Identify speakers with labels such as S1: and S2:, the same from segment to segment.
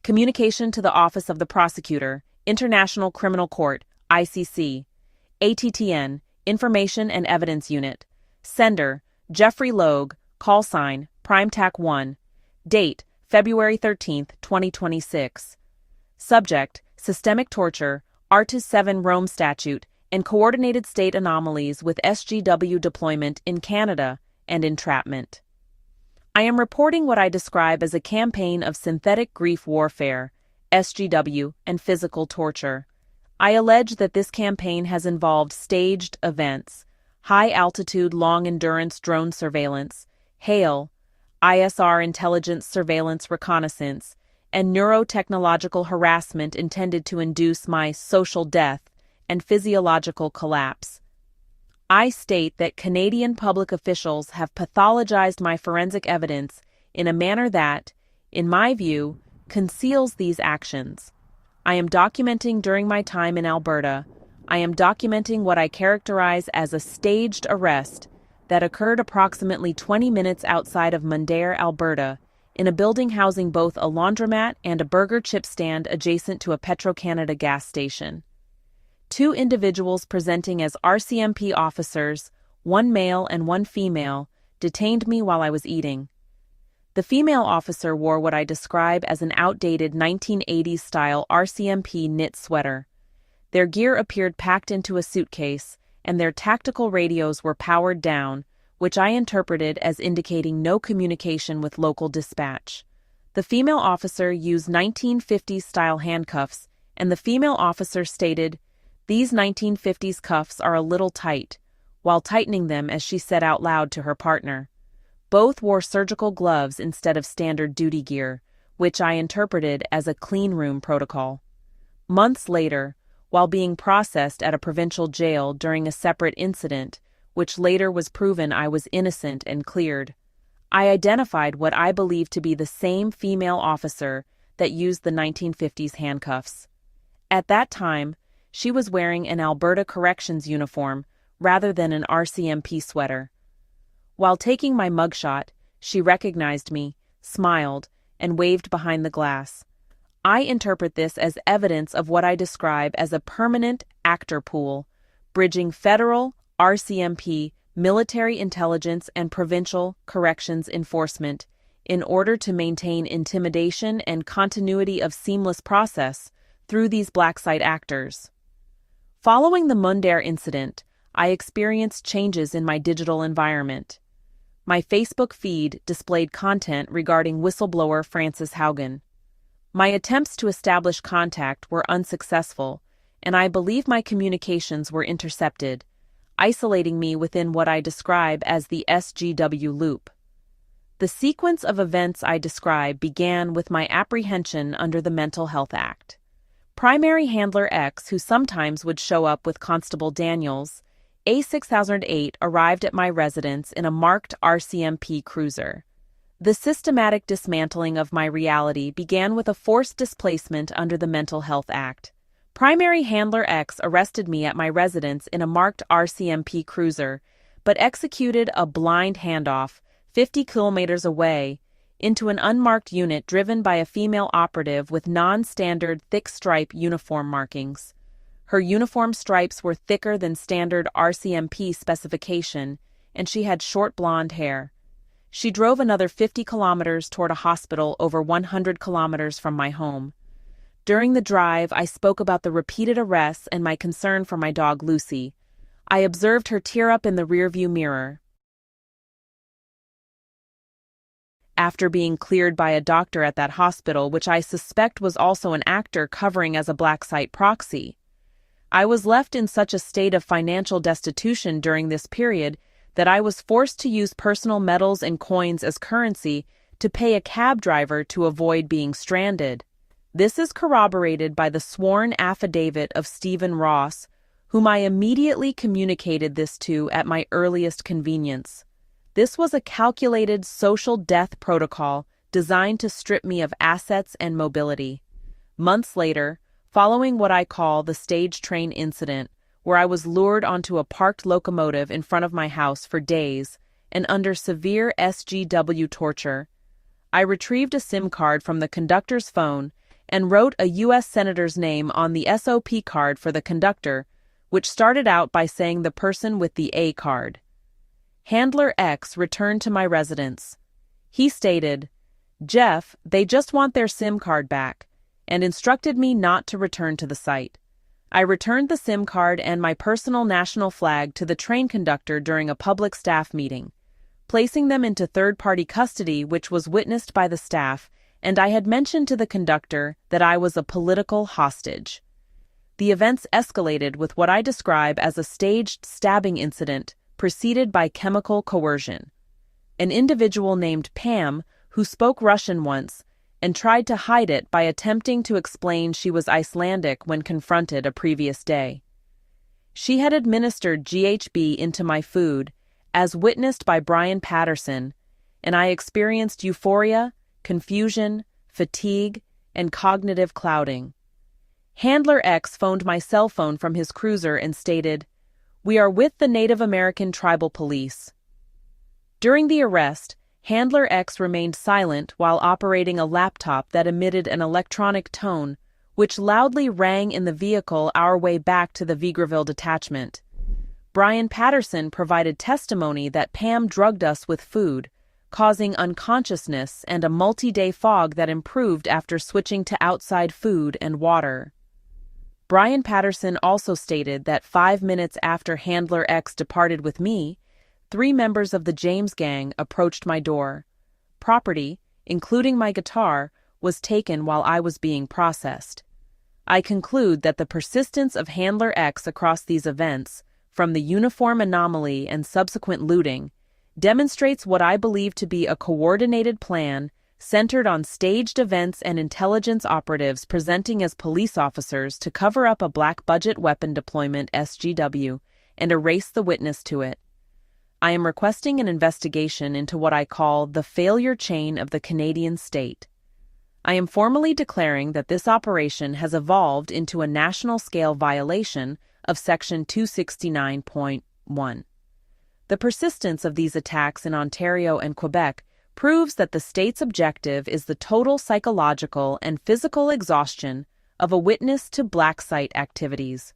S1: Communication to the Office of the Prosecutor, International Criminal Court, ICC. ATTN, Information and Evidence Unit. Sender, Jeffrey Logue, call sign, PrimeTac 1. Date, February 13, 2026. Subject, Systemic Torture, Artus 7 Rome Statute, and Coordinated State Anomalies with SGW Deployment in Canada and Entrapment. I am reporting what I describe as a campaign of synthetic grief warfare, SGW, and physical torture. I allege that this campaign has involved staged events, high-altitude long-endurance drone surveillance, hail, ISR intelligence surveillance reconnaissance, and neurotechnological harassment intended to induce my social death and physiological collapse. I state that Canadian public officials have pathologized my forensic evidence in a manner that, in my view, conceals these actions. I am documenting during my time in Alberta. I am documenting what I characterize as a staged arrest that occurred approximately 20 minutes outside of Mundare, Alberta, in a building housing both a laundromat and a burger chip stand adjacent to a Petro-Canada gas station. 2 individuals presenting as RCMP officers, 1 male and 1 female, detained me while I was eating. The female officer wore what I describe as an outdated 1980s-style RCMP knit sweater. Their gear appeared packed into a suitcase, and their tactical radios were powered down, which I interpreted as indicating no communication with local dispatch. The female officer used 1950s-style handcuffs, and the female officer stated, "These 1950s cuffs are a little tight," while tightening them as she said out loud to her partner. Both wore surgical gloves instead of standard duty gear, which I interpreted as a clean room protocol. Months later, while being processed at a provincial jail during a separate incident, which later was proven I was innocent and cleared, I identified what I believed to be the same female officer that used the 1950s handcuffs. At that time, she was wearing an Alberta Corrections uniform rather than an RCMP sweater. While taking my mugshot, she recognized me, smiled, and waved behind the glass. I interpret this as evidence of what I describe as a permanent actor pool, bridging federal, RCMP, military intelligence, and provincial corrections enforcement in order to maintain intimidation and continuity of seamless process through these black site actors. Following the Mundare incident, I experienced changes in my digital environment. My Facebook feed displayed content regarding whistleblower Frances Haugen. My attempts to establish contact were unsuccessful, and I believe my communications were intercepted, isolating me within what I describe as the SGW loop. The sequence of events I describe began with my apprehension under the Mental Health Act. Primary Handler X, who sometimes would show up with Constable Daniels, A6008, arrived at my residence in a marked RCMP cruiser. The systematic dismantling of my reality began with a forced displacement under the Mental Health Act. Primary Handler X arrested me at my residence in a marked RCMP cruiser, but executed a blind handoff 50 kilometers away into an unmarked unit driven by a female operative with non-standard thick stripe uniform markings. Her uniform stripes were thicker than standard RCMP specification, and she had short blonde hair. She drove another 50 kilometers toward a hospital over 100 kilometers from my home. During the drive, I spoke about the repeated arrests and my concern for my dog Lucy. I observed her tear up in the rearview mirror. After being cleared by a doctor at that hospital, which I suspect was also an actor covering as a black site proxy, I was left in such a state of financial destitution during this period that I was forced to use personal medals and coins as currency to pay a cab driver to avoid being stranded. This is corroborated by the sworn affidavit of Stephen Ross, whom I immediately communicated this to at my earliest convenience. This was a calculated social death protocol designed to strip me of assets and mobility. Months later, following what I call the stage train incident, where I was lured onto a parked locomotive in front of my house for days and under severe SGW torture, I retrieved a SIM card from the conductor's phone and wrote a U.S. Senator's name on the SOP card for the conductor, which started out by saying the person with the A card. Handler X returned to my residence. He stated, "Jeff, they just want their SIM card back," and instructed me not to return to the site. I returned the SIM card and my personal national flag to the train conductor during a public staff meeting, placing them into third-party custody, which was witnessed by the staff, and I had mentioned to the conductor that I was a political hostage. The events escalated with what I describe as a staged stabbing incident preceded by chemical coercion. An individual named Pam, who spoke Russian once, and tried to hide it by attempting to explain she was Icelandic when confronted a previous day. She had administered GHB into my food, as witnessed by Brian Patterson, and I experienced euphoria, confusion, fatigue, and cognitive clouding. Handler X phoned my cell phone from his cruiser and stated, "We are with the Native American Tribal Police." During the arrest, Handler X remained silent while operating a laptop that emitted an electronic tone, which loudly rang in the vehicle our way back to the Vegreville detachment. Brian Patterson provided testimony that Pam drugged us with food, causing unconsciousness and a multi-day fog that improved after switching to outside food and water. Brian Patterson also stated that 5 minutes after Handler X departed with me, 3 members of the James Gang approached my door. Property, including my guitar, was taken while I was being processed. I conclude that the persistence of Handler X across these events, from the uniform anomaly and subsequent looting, demonstrates what I believe to be a coordinated plan centered on staged events and intelligence operatives presenting as police officers to cover up a black-budget weapon deployment (SGW) and erase the witness to it. I am requesting an investigation into what I call the failure chain of the Canadian state. I am formally declaring that this operation has evolved into a national-scale violation of Section 269.1. The persistence of these attacks in Ontario and Quebec proves that the state's objective is the total psychological and physical exhaustion of a witness to black site activities.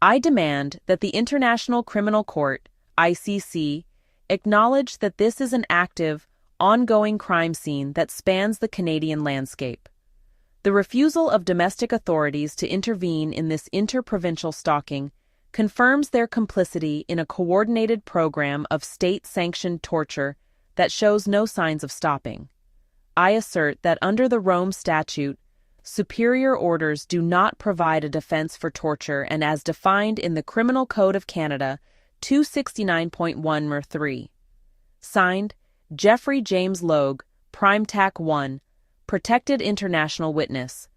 S1: I demand that the International Criminal Court, ICC, acknowledge that this is an active, ongoing crime scene that spans the Canadian landscape. The refusal of domestic authorities to intervene in this interprovincial stalking confirms their complicity in a coordinated program of state-sanctioned torture that shows no signs of stopping. I assert that under the Rome Statute, superior orders do not provide a defense for torture, and as defined in the Criminal Code of Canada, 269.1-3. Signed, Jeffrey James Logue, Prime TAC 1, Protected International Witness.